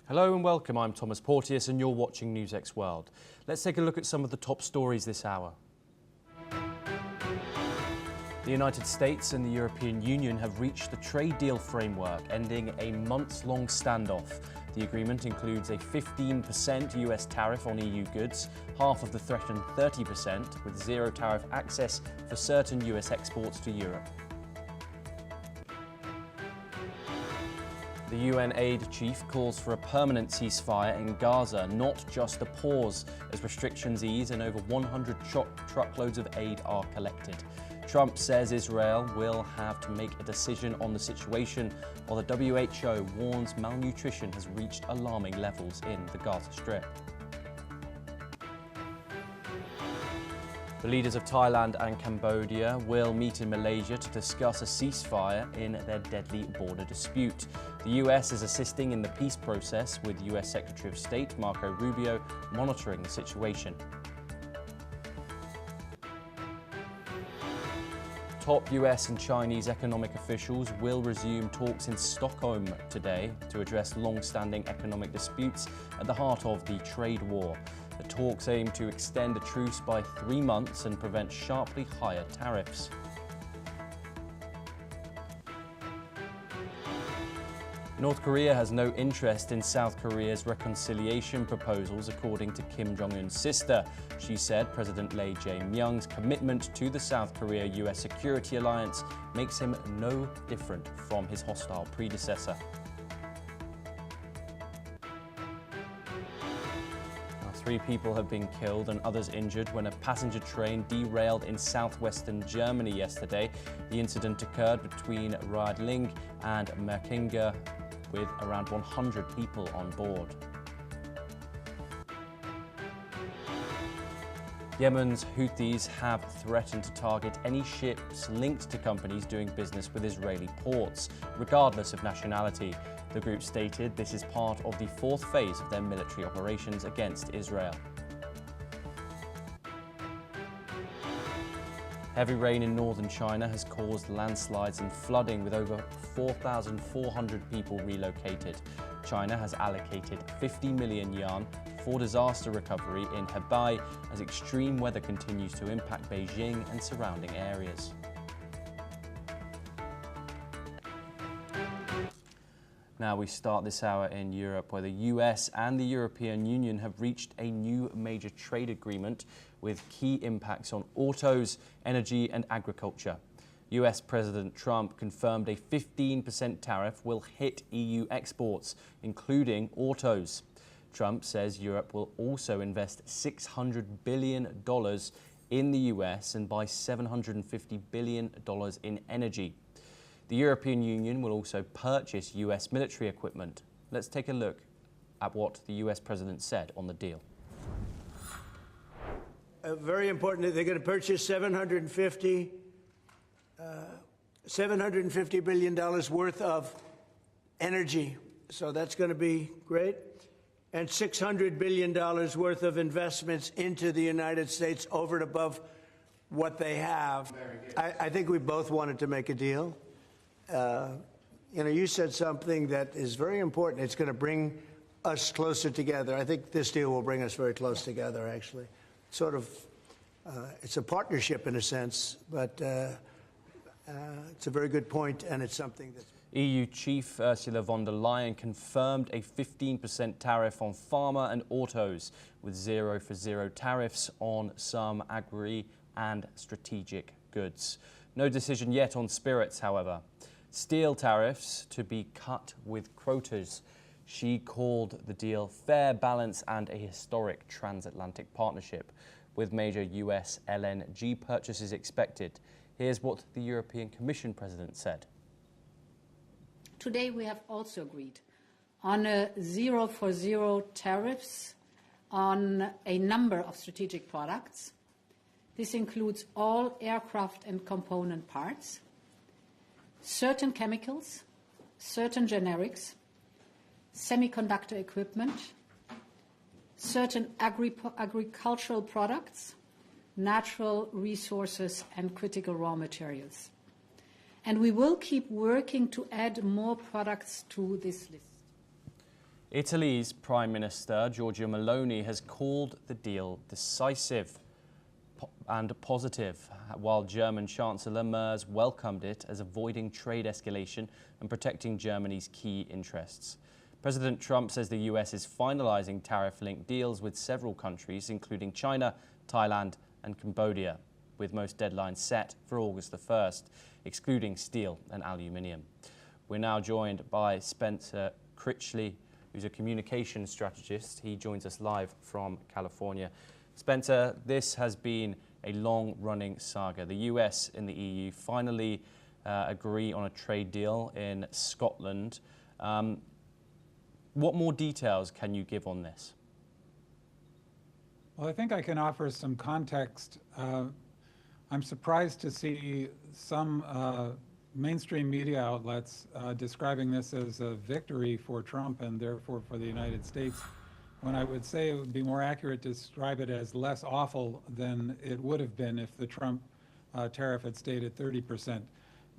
Hello and welcome, I'm Thomas Porteous and you're watching NewsX World. Let's take a look at some of the top stories this hour. The United States and the European Union have reached the trade deal framework, ending a months-long standoff. The agreement includes a 15% US tariff on EU goods, half of the threatened 30%, with zero tariff access for certain US exports to Europe. The UN aid chief calls for a permanent ceasefire in Gaza, not just a pause, as restrictions ease and over 100 truckloads of aid are collected. Trump says Israel will have to make a decision on the situation, while the WHO warns malnutrition has reached alarming levels in the Gaza Strip. The leaders of Thailand and Cambodia will meet in Malaysia to discuss a ceasefire in their deadly border dispute. The US is assisting in the peace process, with US Secretary of State Marco Rubio monitoring the situation. Top US and Chinese economic officials will resume talks in Stockholm today to address long-standing economic disputes at the heart of the trade war. The talks aim to extend a truce by 3 months and prevent sharply higher tariffs. North Korea has no interest in South Korea's reconciliation proposals, according to Kim Jong-un's sister. She said President Lee Jae-myung's commitment to the South Korea-US security alliance makes him no different from his hostile predecessor. 3 people have been killed and others injured when a passenger train derailed in southwestern Germany yesterday. The incident occurred between Radling and Merkinge, with around 100 people on board. Yemen's Houthis have threatened to target any ships linked to companies doing business with Israeli ports, regardless of nationality. The group stated this is part of the 4th phase of their military operations against Israel. Heavy rain in northern China has caused landslides and flooding, with over 4,400 people relocated. China has allocated 50 million yuan for disaster recovery in Hebei as extreme weather continues to impact Beijing and surrounding areas. Now we start this hour in Europe, where the US and the European Union have reached a new major trade agreement with key impacts on autos, energy and agriculture. US President Trump confirmed a 15% tariff will hit EU exports, including autos. Trump says Europe will also invest $600 billion in the US and buy $750 billion in energy. The European Union will also purchase US military equipment. Let's take a look at what the US president said on the deal. Very important, they're going to purchase $750 billion worth of energy. So that's going to be great. And $600 billion worth of investments into the United States over and above what they have. I think we both wanted to make a deal. You said something that is very important. It's going to bring us closer together. I think this deal will bring us very close together, actually. Sort of, it's a partnership in a sense, but it's a very good point, and it's something that's... EU Chief Ursula von der Leyen confirmed a 15% tariff on pharma and autos, with 0 for 0 tariffs on some agri and strategic goods. No decision yet on spirits, however. Steel tariffs to be cut with quotas. She called the deal fair, balance and a historic transatlantic partnership, with major US LNG purchases expected. Here's what the European Commission President said. Today we have also agreed on a 0 for 0 tariffs on a number of strategic products. This includes all aircraft and component parts, certain chemicals, certain generics, semiconductor equipment, certain agricultural products, natural resources and critical raw materials. and we will keep working to add more products to this list. Italy's Prime Minister, Giorgia Meloni, has called the deal decisive and positive, while German Chancellor Merz welcomed it as avoiding trade escalation and protecting Germany's key interests. President Trump says the US is finalizing tariff-linked deals with several countries, including China, Thailand and Cambodia, with most deadlines set for August the 1st, excluding steel and aluminium. We're now joined by Spencer Critchley, who's a communication strategist. He joins us live from California. Spencer, this has been a long-running saga. The US and the EU finally agree on a trade deal in Scotland. What more details can you give on this? Well, I think I can offer some context. I'm surprised to see some mainstream media outlets describing this as a victory for Trump and therefore for the United States, when I would say it would be more accurate to describe it as less awful than it would have been if the Trump tariff had stayed at 30%.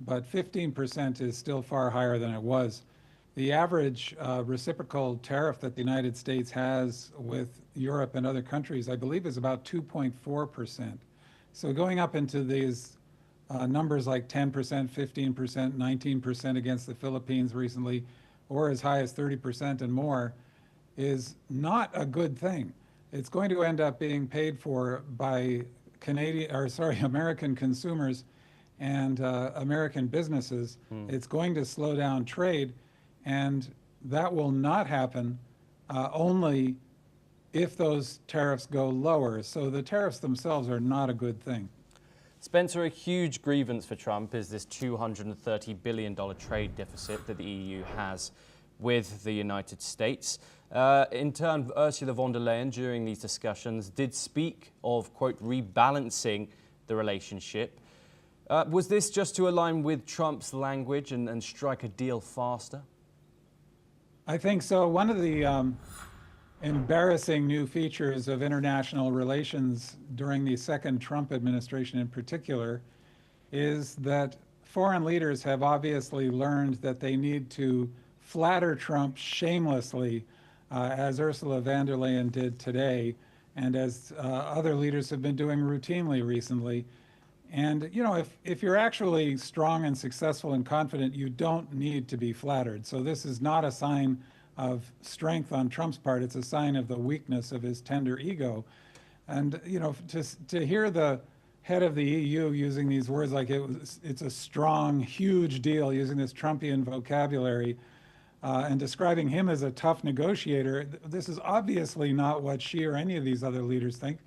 But 15% is still far higher than it was. The average reciprocal tariff that the United States has with Europe and other countries, I believe, is about 2.4%. So going up into these numbers like 10%, 15%, 19% against the Philippines recently, or as high as 30% and more, is not a good thing. It's going to end up being paid for by American consumers and American businesses. It's going to slow down trade, and that will not happen only if those tariffs go lower. So the tariffs themselves are not a good thing. Spencer, a huge grievance for Trump is this $230 billion trade deficit that the EU has with the United States. In turn, Ursula von der Leyen, during these discussions, did speak of, quote, rebalancing the relationship. Was this just to align with Trump's language and strike a deal faster? I think so. One of the embarrassing new features of international relations during the second Trump administration in particular is that foreign leaders have obviously learned that they need to flatter Trump shamelessly, as Ursula von der Leyen did today, and as other leaders have been doing routinely recently. And, you know, if you're actually strong and successful and confident, you don't need to be flattered. So this is not a sign of strength on Trump's part. It's a sign of the weakness of his tender ego. And, you know, to hear the head of the EU using these words like it's a strong, huge deal, using this Trumpian vocabulary, and describing him as a tough negotiator, this is obviously not what she or any of these other leaders think.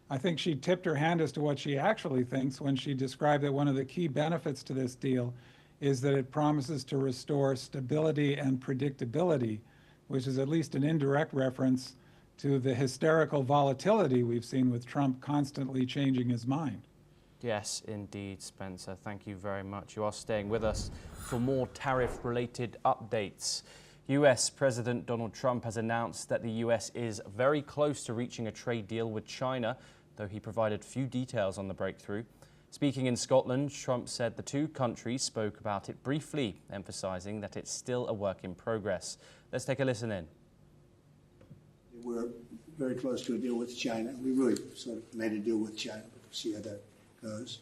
I think she tipped her hand as to what she actually thinks when she described that one of the key benefits to this deal is that it promises to restore stability and predictability, which is at least an indirect reference to the hysterical volatility we've seen with Trump constantly changing his mind. Yes, indeed, Spencer. Thank you very much. You are staying with us for more tariff-related updates. US President Donald Trump has announced that the US is very close to reaching a trade deal with China, though he provided few details on the breakthrough. Speaking in Scotland, Trump said the two countries spoke about it briefly, emphasizing that it's still a work in progress. Let's take a listen in. We're very close to a deal with China. We really sort of made a deal with China. We'll see how that goes.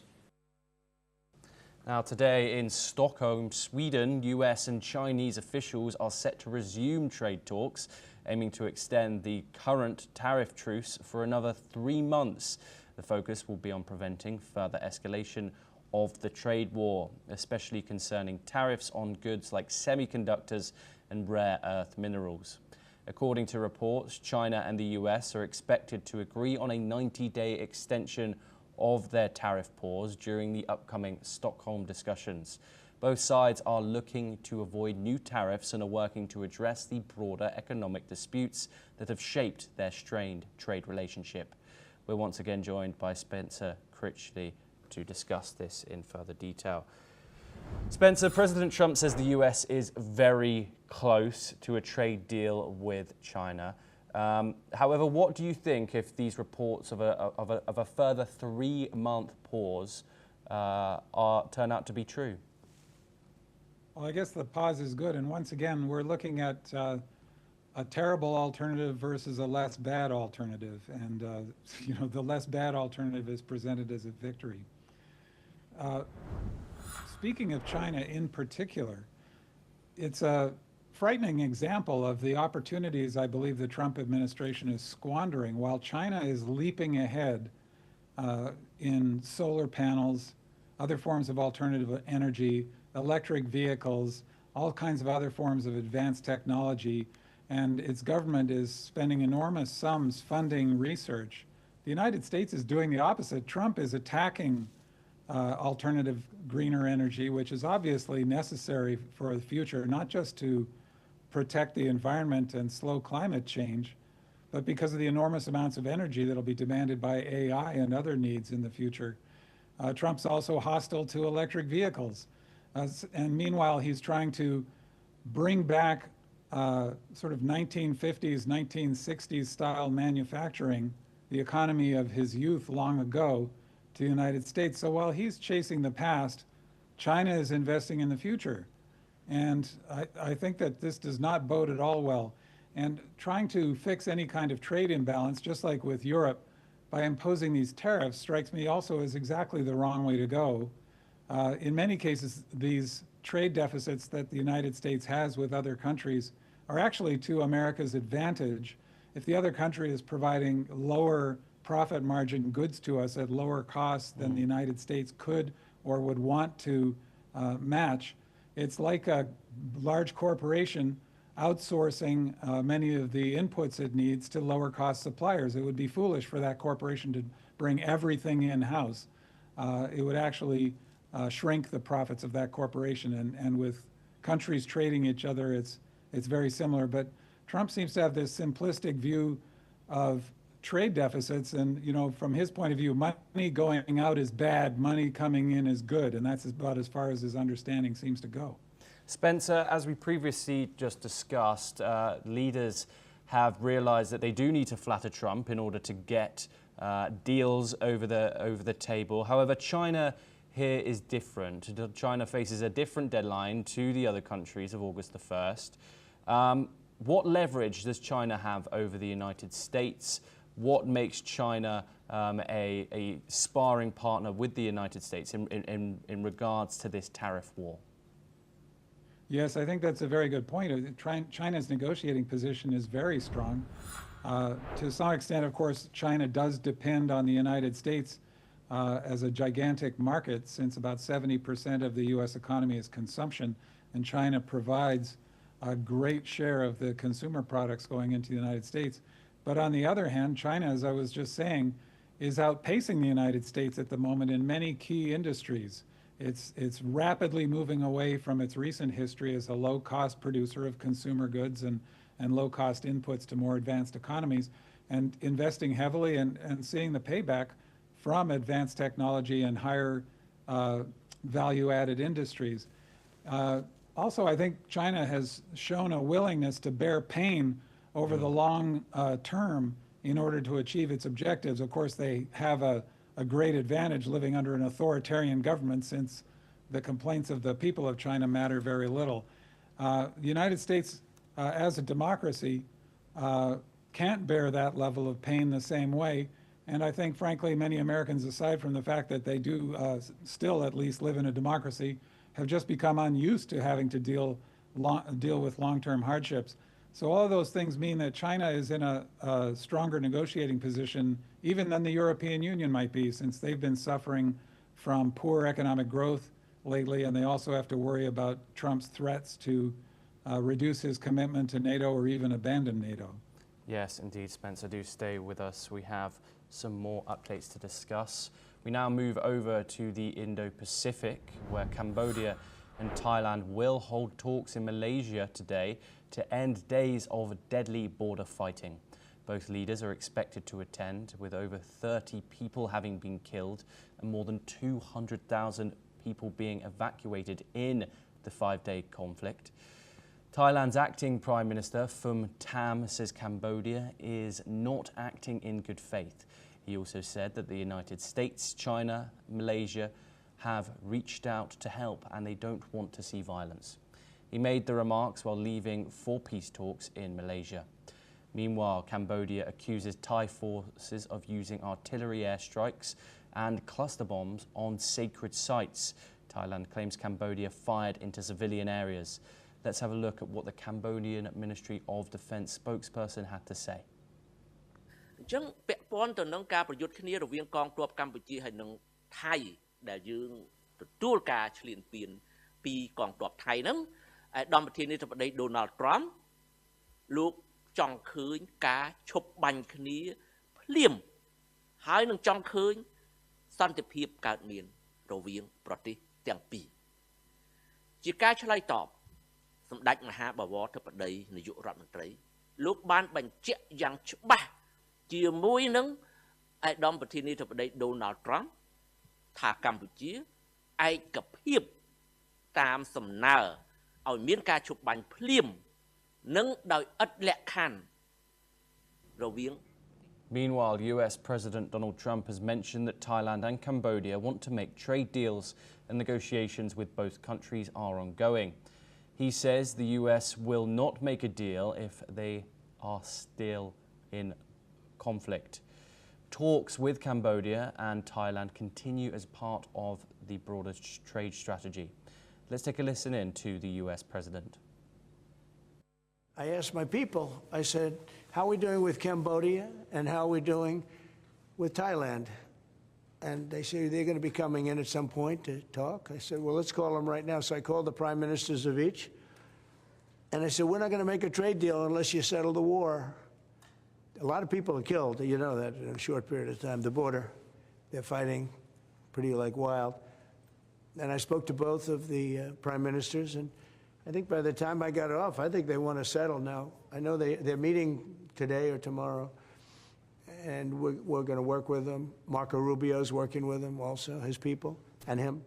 Now, today in Stockholm, Sweden, US and Chinese officials are set to resume trade talks, aiming to extend the current tariff truce for another 3 months. The focus will be on preventing further escalation of the trade war, especially concerning tariffs on goods like semiconductors and rare earth minerals. According to reports, China and the US are expected to agree on a 90-day extension of their tariff pause during the upcoming Stockholm discussions. Both sides are looking to avoid new tariffs and are working to address the broader economic disputes that have shaped their strained trade relationship. We're once again joined by Spencer Critchley to discuss this in further detail. Spencer, President Trump says the US is very close to a trade deal with China. However, what do you think if these reports of a further 3-month pause turn out to be true? Well, I guess the pause is good. And once again, we're looking at a terrible alternative versus a less bad alternative. And, the less bad alternative is presented as a victory. Speaking of China in particular, it's a frightening example of the opportunities I believe the Trump administration is squandering. While China is leaping ahead in solar panels, other forms of alternative energy, electric vehicles, all kinds of other forms of advanced technology, and its government is spending enormous sums funding research. The United States is doing the opposite. Trump is attacking alternative greener energy, which is obviously necessary for the future, not just to protect the environment and slow climate change, but because of the enormous amounts of energy that will be demanded by AI and other needs in the future. Trump's also hostile to electric vehicles. And meanwhile, he's trying to bring back sort of 1950s, 1960s style manufacturing, the economy of his youth long ago, to the United States. So while he's chasing the past, China is investing in the future. And I think that this does not bode at all well. And trying to fix any kind of trade imbalance, just like with Europe, by imposing these tariffs strikes me also as exactly the wrong way to go. In many cases, these trade deficits that the United States has with other countries are actually to America's advantage. If the other country is providing lower profit margin goods to us at lower costs than the United States could or would want to match, it's like a large corporation outsourcing many of the inputs it needs to lower cost suppliers. It would be foolish for that corporation to bring everything in-house. It would actually shrink the profits of that corporation. And with countries trading each other, it's very similar. But Trump seems to have this simplistic view of trade deficits, and from his point of view, money going out is bad, money coming in is good, and that's about as far as his understanding seems to go. Spencer, as we previously just discussed, leaders have realized that they do need to flatter Trump in order to get deals over the table. However, China here is different. China faces a different deadline to the other countries of August the 1st. What leverage does China have over the United States? What makes China a sparring partner with the United States in regards to this tariff war? Yes, I think that's a very good point. China's negotiating position is very strong. To some extent, of course, China does depend on the United States as a gigantic market, since about 70% of the U.S. economy is consumption, and China provides a great share of the consumer products going into the United States. But on the other hand, China, as I was just saying, is outpacing the United States at the moment in many key industries. It's rapidly moving away from its recent history as a low-cost producer of consumer goods and low-cost inputs to more advanced economies, and investing heavily and seeing the payback from advanced technology and higher value-added industries. Also, I think China has shown a willingness to bear pain over the long term in order to achieve its objectives. Of course, they have a great advantage living under an authoritarian government, since the complaints of the people of China matter very little. The United States, as a democracy, can't bear that level of pain the same way. And I think, frankly, many Americans, aside from the fact that they do still at least live in a democracy, have just become unused to having to deal with long-term hardships. So all of those things mean that China is in a stronger negotiating position even than the European Union might be, since they've been suffering from poor economic growth lately, and they also have to worry about Trump's threats to reduce his commitment to NATO or even abandon NATO. Yes, indeed, Spencer. Do stay with us. We have some more updates to discuss. We now move over to the Indo-Pacific, where Cambodia and Thailand will hold talks in Malaysia today to end days of deadly border fighting. Both leaders are expected to attend, with over 30 people having been killed and more than 200,000 people being evacuated in the 5-day conflict. Thailand's acting Prime Minister Phum Tham says Cambodia is not acting in good faith. He also said that the United States, China, Malaysia have reached out to help and they don't want to see violence. He made the remarks while leaving for peace talks in Malaysia. Meanwhile, Cambodia accuses Thai forces of using artillery airstrikes and cluster bombs on sacred sites. Thailand claims Cambodia fired into civilian areas. Let's have a look at what the Cambodian Ministry of Defense spokesperson had to say. អញ្ចឹងពាក់ព័ន្ធទៅនឹងការប្រយុទ្ធគ្នារវាងកងទ័ពកម្ពុជាហើយនិងថៃដែលយើងទទួលការឈ្លានពានពីកងទ័ពថៃហ្នឹងឯកឧត្តមប្រធានាធិបតី Donald Trump លោកចង់ឃើញការឈប់បាញ់គ្នាភ្លាមហើយនឹងចង់ឃើញសន្តិភាពកើតមានរវាងប្រទេសទាំងពីរជាការឆ្លើយតបសម្ដេចមហាបវរធិបតីនាយករដ្ឋមន្ត្រីលោកបានបញ្ជាក់យ៉ាងច្បាស់ជាមួយនឹងឯកឧត្តមប្រធានាធិបតី Donald Trump ថាកម្ពុជាឯកភាពតាមសំណើឲ្យមានការឈប់បាញ់ភ្លាមនិងដោយឥតលក្ខខណ្ឌរវាង Meanwhile, US President Donald Trump has mentioned that Thailand and Cambodia want to make trade deals and negotiations with both countries are ongoing. He says the US will not make a deal if they are still in conflict. Talks with Cambodia and Thailand continue as part of the broader trade strategy. Let's take a listen in to the US President. I asked my people, I said, how are we doing with Cambodia and how are we doing with Thailand? And they say they're going to be coming in at some point to talk. I said, well, let's call them right now. So I called the prime ministers of each. And I said, we're not going to make a trade deal unless you settle the war. A lot of people are killed, you know that, in a short period of time. The border, they're fighting pretty like wild. And I spoke to both of the prime ministers, and I think by the time I got off, I think they want to settle now. I know they're meeting today or tomorrow, and we're going to work with them. Marco Rubio's working with them also, his people, and him.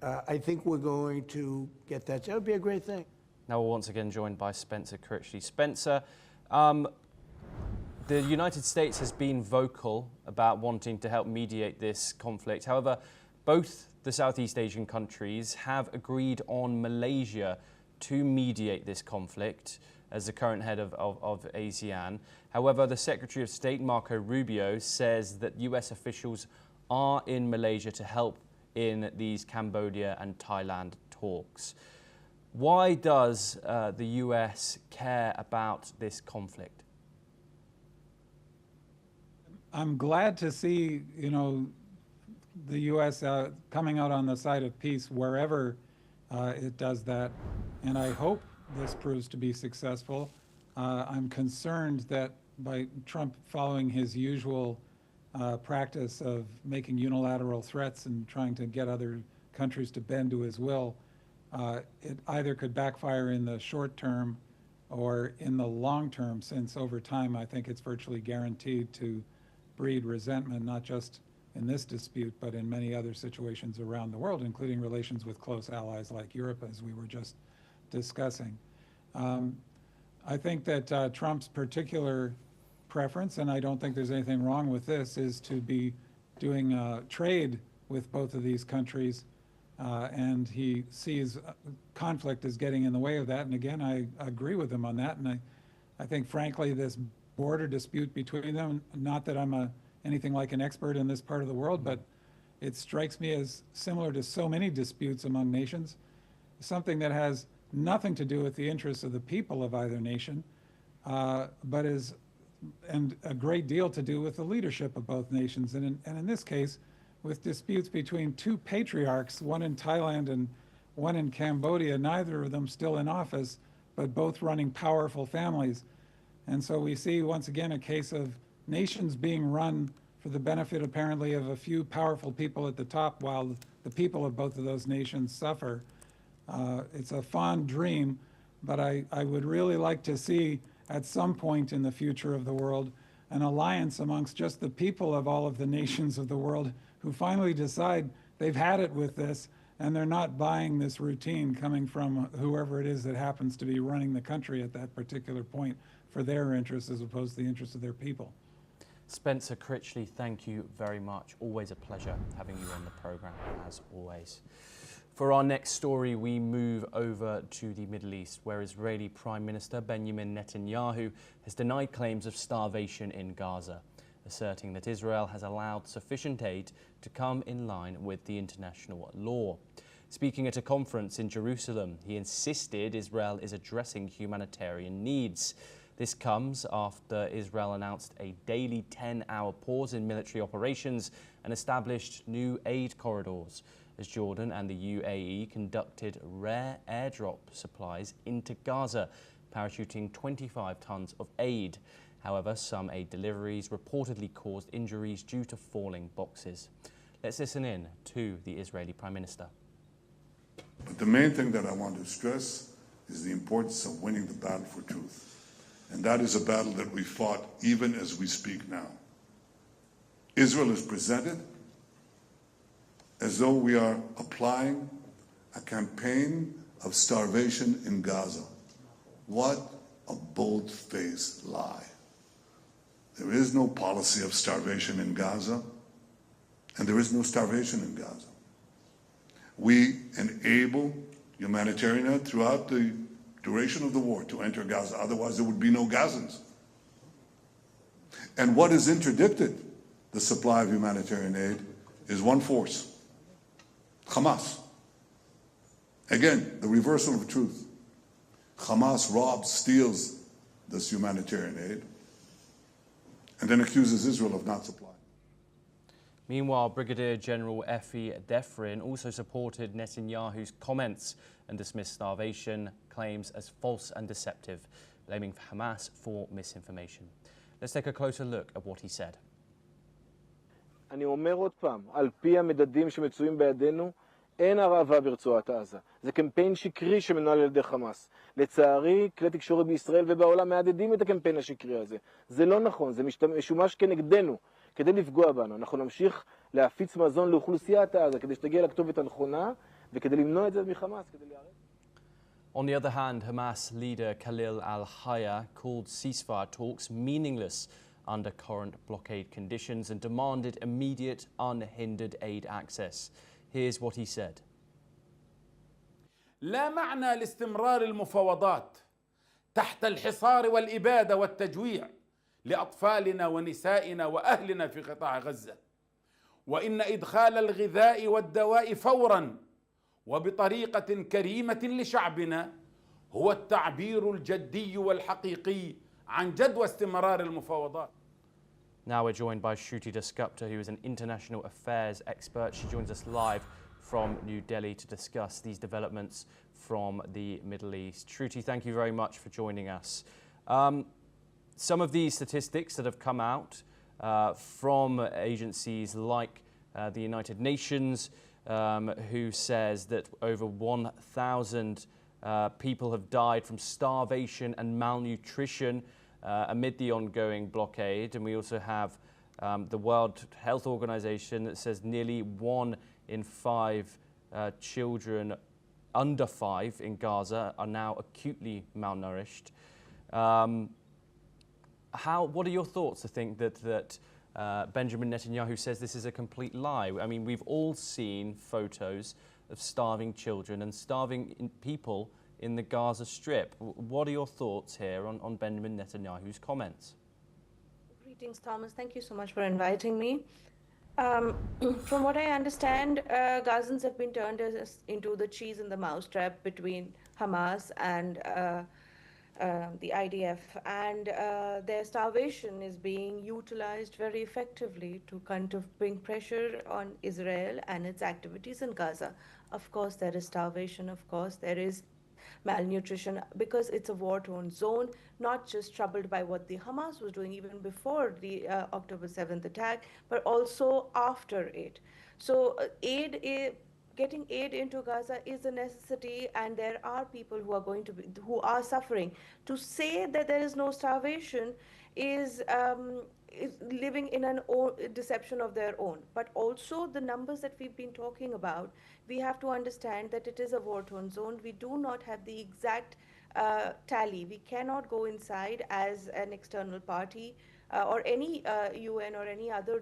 I think we're going to get that. That would be a great thing. Now we're once again joined by Spencer Critchley. Spencer, the United States has been vocal about wanting to help mediate this conflict. However, both the Southeast Asian countries have agreed on Malaysia to mediate this conflict as the current head of ASEAN. However, the Secretary of State, Marco Rubio, says that US officials are in Malaysia to help in these Cambodia and Thailand talks. Why does the US care about this conflict? I'm glad to see, the U.S. Coming out on the side of peace wherever it does that, and I hope this proves to be successful. I'm concerned that by Trump following his usual practice of making unilateral threats and trying to get other countries to bend to his will, it either could backfire in the short term or in the long term, since over time I think it's virtually guaranteed to breed resentment, not just in this dispute, but in many other situations around the world, including relations with close allies like Europe, as we were just discussing. I think that Trump's particular preference, and I don't think there's anything wrong with this, is to be doing trade with both of these countries, and he sees conflict as getting in the way of that. And again, I agree with him on that, and I think, frankly, this border dispute between them, not that I'm anything like an expert in this part of the world, but it strikes me as similar to so many disputes among nations, something that has nothing to do with the interests of the people of either nation, but and a great deal to do with the leadership of both nations. And in this case, with disputes between two patriarchs, one in Thailand and one in Cambodia, neither of them still in office, but both running powerful families. And so we see once again a case of nations being run for the benefit apparently of a few powerful people at the top while the people of both of those nations suffer. It's a fond dream, but I would really like to see at some point in the future of the world an alliance amongst just the people of all of the nations of the world who finally decide they've had it with this and they're not buying this routine coming from whoever it is that happens to be running the country at that particular point for their interests as opposed to the interests of their people. Spencer Critchley, thank you very much. Always a pleasure having you on the programme, as always. For our next story, we move over to the Middle East, where Israeli Prime Minister Benjamin Netanyahu has denied claims of starvation in Gaza, asserting that Israel has allowed sufficient aid to come in line with the international law. Speaking at a conference in Jerusalem, he insisted Israel is addressing humanitarian needs. This comes after Israel announced a daily 10-hour pause in military operations and established new aid corridors, as Jordan and the UAE conducted rare airdrop supplies into Gaza, parachuting 25 tons of aid. However, some aid deliveries reportedly caused injuries due to falling boxes. Let's listen in to the Israeli Prime Minister. But the main thing that I want to stress is the importance of winning the battle for truth. And that is a battle that we fought even as we speak now. Israel is presented as though we are applying a campaign of starvation in Gaza. What a bold-faced lie. There is no policy of starvation in Gaza, and there is no starvation in Gaza. We enable humanitarian aid throughout the duration of the war to enter Gaza. Otherwise, there would be no Gazans. And what has interdicted the supply of humanitarian aid is one force, Hamas. Again, the reversal of truth. Hamas robs, steals this humanitarian aid, and then accuses Israel of not supplying. Meanwhile, Brigadier General Efi Defrin also supported Netanyahu's comments and dismissed starvation claims as false and deceptive, blaming Hamas for misinformation. Let's take a closer look at what he said. אני אומר עוד פעם, על פי המדדים שמצויים בידינו, אין הרעבה ברצועת עזה. זה קמפיין שקרי שמנוהל על ידי חמאס. לצערי, כלי תקשורת בישראל ובעולם מעדדים את הקמפיין השקרי הזה. זה לא נכון, זה משומש כנגדנו, כדי לפגוע בנו. אנחנו נמשיך להפיץ מזון לאוכלוסיית עזה, כדי שתגיע לכתובת הנכונה, וכדי למנוע את זה מחמאס, כדי להיערך. On the other hand, Hamas leader Khalil al-Hayya called ceasefire talks meaningless under current blockade conditions and demanded immediate, unhindered aid access. Here's what he said. لا معنى لاستمرار المفاوضات تحت الحصار والإبادة والتجويع لأطفالنا ونسائنا وأهلنا في قطاع غزة، وإن إدخال الغذاء والدواء فوراً وبطريقة كريمة لشعبنا هو التعبير الجدي والحقيقي عن جدوى استمرار المفاوضات. Now we're joined by Shruti Dasgupta, who is an international affairs expert. She joins us live from New Delhi to discuss these developments from the Middle East. Shruti, thank you very much for joining us. Some of these statistics that have come out from agencies like the United Nations, who says that over 1,000 people have died from starvation and malnutrition amid the ongoing blockade. And we also have the World Health Organization that says nearly 1 in 5 children under 5 in Gaza are now acutely malnourished. What are your thoughts to think that Benjamin Netanyahu says this is a complete lie? I mean, we've all seen photos of starving children and starving people in the Gaza Strip. What are your thoughts here on Benjamin Netanyahu's comments? Greetings, Thomas. Thank you so much for inviting me. From what I understand, Gazans have been turned into the cheese in the mousetrap between Hamas and the IDF, and their starvation is being utilized very effectively to kind of bring pressure on Israel and its activities in Gaza. Of course, there is starvation. Of course, there is malnutrition, because it's a war-torn zone, not just troubled by what the Hamas was doing even before the October 7th attack, but also after it. So getting aid into Gaza is a necessity, and there are people who are suffering. To say that there is no starvation is living in an deception of their own. But also the numbers that we've been talking about, we have to understand that it is a war-torn zone. We do not have the exact tally. We cannot go inside as an external party or any UN or any other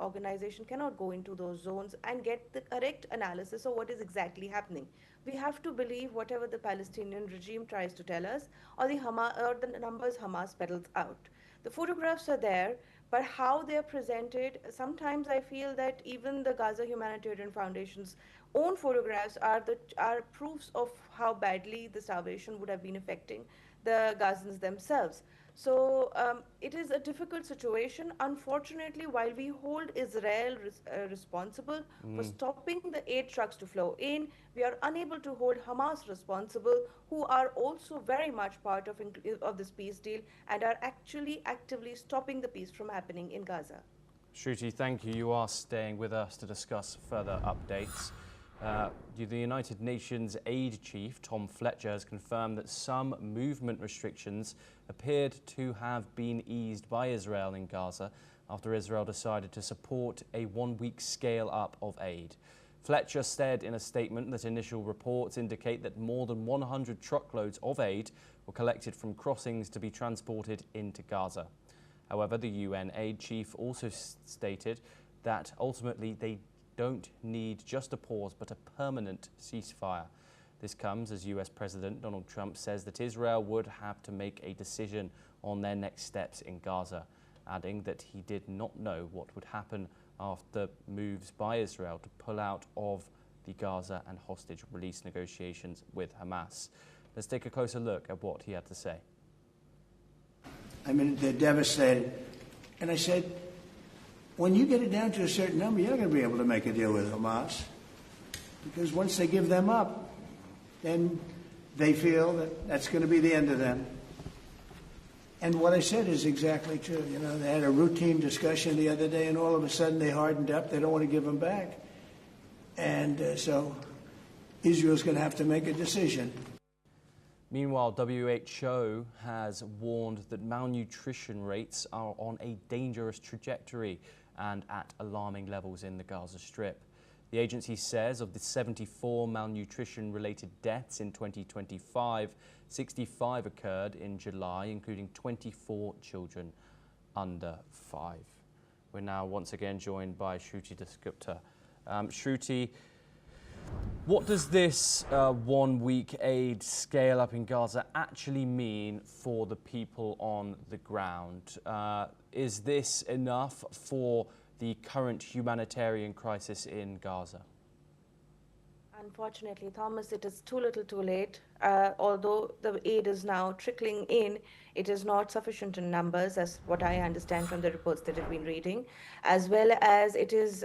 organization cannot go into those zones and get the correct analysis of what is exactly happening. We have to believe whatever the Palestinian regime tries to tell us, or the numbers Hamas peddles out. The photographs are there, but how they are presented, sometimes I feel that even the Gaza Humanitarian Foundation's own photographs are proofs of how badly the starvation would have been affecting the Gazans themselves. So it is a difficult situation. Unfortunately, while we hold Israel responsible for stopping the aid trucks to flow in, we are unable to hold Hamas responsible, who are also very much part of this peace deal and are actually actively stopping the peace from happening in Gaza. Shruti, thank you. You are staying with us to discuss further updates. The United Nations aid chief, Tom Fletcher, has confirmed that some movement restrictions appeared to have been eased by Israel in Gaza after Israel decided to support a one-week scale-up of aid. Fletcher said in a statement that initial reports indicate that more than 100 truckloads of aid were collected from crossings to be transported into Gaza. However, the UN aid chief also stated that ultimately they don't need just a pause but a permanent ceasefire. This comes as US President Donald Trump says that Israel would have to make a decision on their next steps in Gaza, adding that he did not know what would happen after moves by Israel to pull out of the Gaza and hostage release negotiations with Hamas. Let's take a closer look at what he had to say. I mean, they're devastated. And I said, when you get it down to a certain number, you're not going to be able to make a deal with Hamas. Because once they give them up, then they feel that that's going to be the end of them. And what I said is exactly true. You know, they had a routine discussion the other day, and all of a sudden they hardened up. They don't want to give them back. And so Israel's going to have to make a decision. Meanwhile, WHO has warned that malnutrition rates are on a dangerous trajectory and at alarming levels in the Gaza Strip. The agency says of the 74 malnutrition-related deaths in 2025, 65 occurred in July, including 24 children under 5. We're now once again joined by Shruti Dasgupta. Shruti, what does this one-week aid scale up in Gaza actually mean for the people on the ground? Is this enough for the current humanitarian crisis in Gaza? Unfortunately, Thomas, it is too little too late. Although the aid is now trickling in, it is not sufficient in numbers, as what I understand from the reports that I've been reading, as well as it is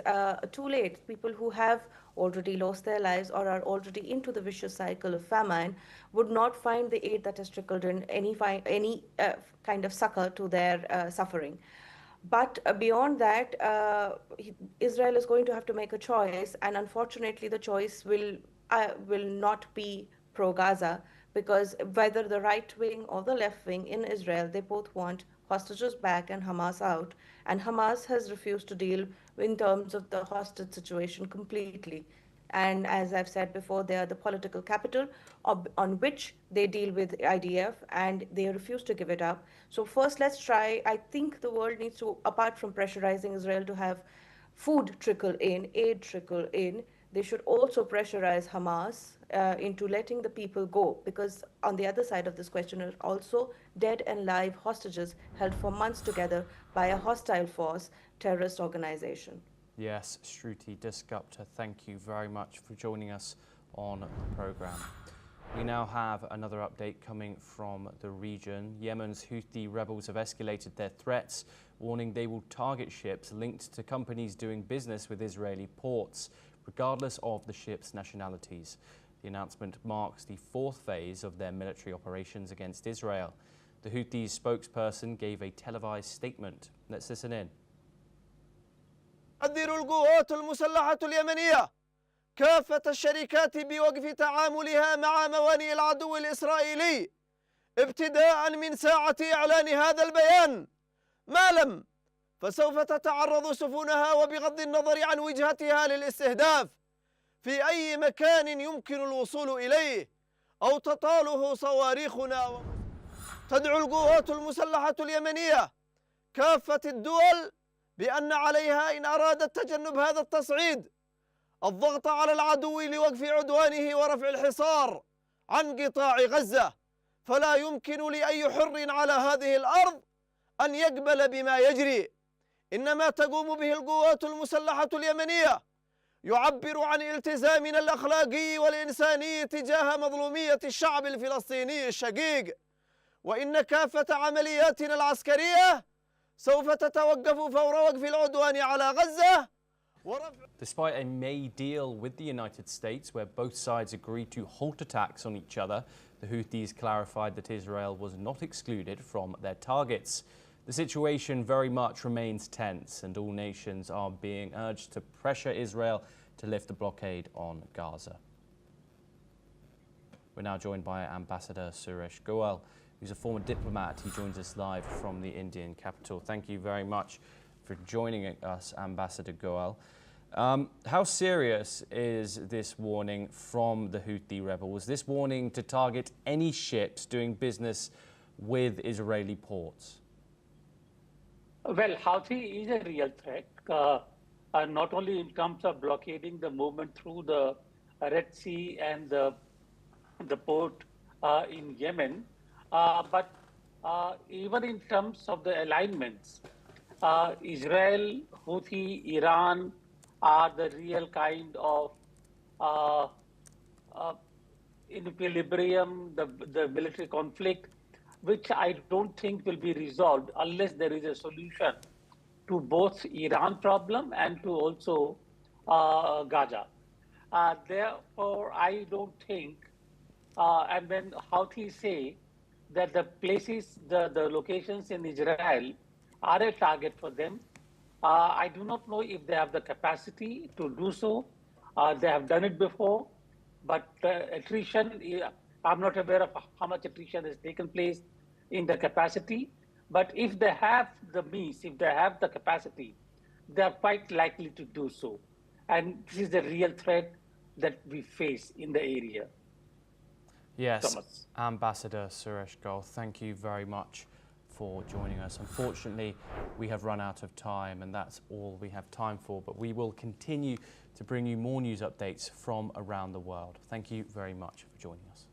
too late. People who have already lost their lives or are already into the vicious cycle of famine would not find the aid that has trickled in any kind of succor to their suffering. But beyond that, Israel is going to have to make a choice, and unfortunately the choice will not be pro-Gaza, because whether the right wing or the left wing in Israel, they both want hostages back and Hamas out, and Hamas has refused to deal in terms of the hostage situation completely. And as I've said before, they are the political capital on which they deal with IDF, and they refuse to give it up. So first, let's try. I think the world needs to, apart from pressurizing Israel to have food trickle in, aid trickle in, they should also pressurize Hamas into letting the people go, because on the other side of this question are also dead and live hostages held for months together by a hostile force, terrorist organization. Yes, Shruti Dasgupta, thank you very much for joining us on the programme. We now have another update coming from the region. Yemen's Houthi rebels have escalated their threats, warning they will target ships linked to companies doing business with Israeli ports, regardless of the ships' nationalities. The announcement marks the fourth phase of their military operations against Israel. The Houthis' spokesperson gave a televised statement. Let's listen in. تقدر القوات المسلحة اليمنية كافة الشركات بوقف تعاملها مع موانئ العدو الإسرائيلي ابتداء من ساعة إعلان هذا البيان، ما لم فسوف تتعرض سفنها وبغض النظر عن وجهتها للاستهداف في أي مكان يمكن الوصول إليه أو تطاله صواريخنا. تدعو القوات المسلحة اليمنية كافة الدول بأن عليها إن أرادت تجنب هذا التصعيد الضغط على العدو لوقف عدوانه ورفع الحصار عن قطاع غزة. فلا يمكن لأي حر على هذه الأرض أن يقبل بما يجري. إن ما تقوم به القوات المسلحة اليمنية يعبر عن التزامنا الأخلاقي والإنساني تجاه مظلومية الشعب الفلسطيني الشقيق، وإن كافة عملياتنا العسكرية سوف تتوقف فور وقف العدوان على غزة. Despite a May deal with the United States where both sides agreed to halt attacks on each other, the Houthis clarified that Israel was not excluded from their targets. The situation very much remains tense and all nations are being urged to pressure Israel to lift the blockade on Gaza. We're now joined by Ambassador Suresh Goel, who's a former diplomat. He joins us live from the Indian capital. Thank you very much for joining us, Ambassador Goel. How serious is this warning from the Houthi rebels? This warning to target any ships doing business with Israeli ports? Well, Houthi is a real threat, not only in terms of blockading the movement through the Red Sea and the port in Yemen, but even in terms of the alignments. Israel, Houthi, Iran are the real kind of in equilibrium, the military conflict, which I don't think will be resolved unless there is a solution to both Iran problem and to also Gaza. Therefore, I don't think, and when Houthi say that the places, the locations in Israel are a target for them, I do not know if they have the capacity to do so. They have done it before, but attrition, I'm not aware of how much attrition has taken place in the capacity. But if they have the means, if they have the capacity, they are quite likely to do so. And this is the real threat that we face in the area. Yes, Thomas. Ambassador Suresh Goel, thank you very much for joining us. Unfortunately, we have run out of time and that's all we have time for, but we will continue to bring you more news updates from around the world. Thank you very much for joining us.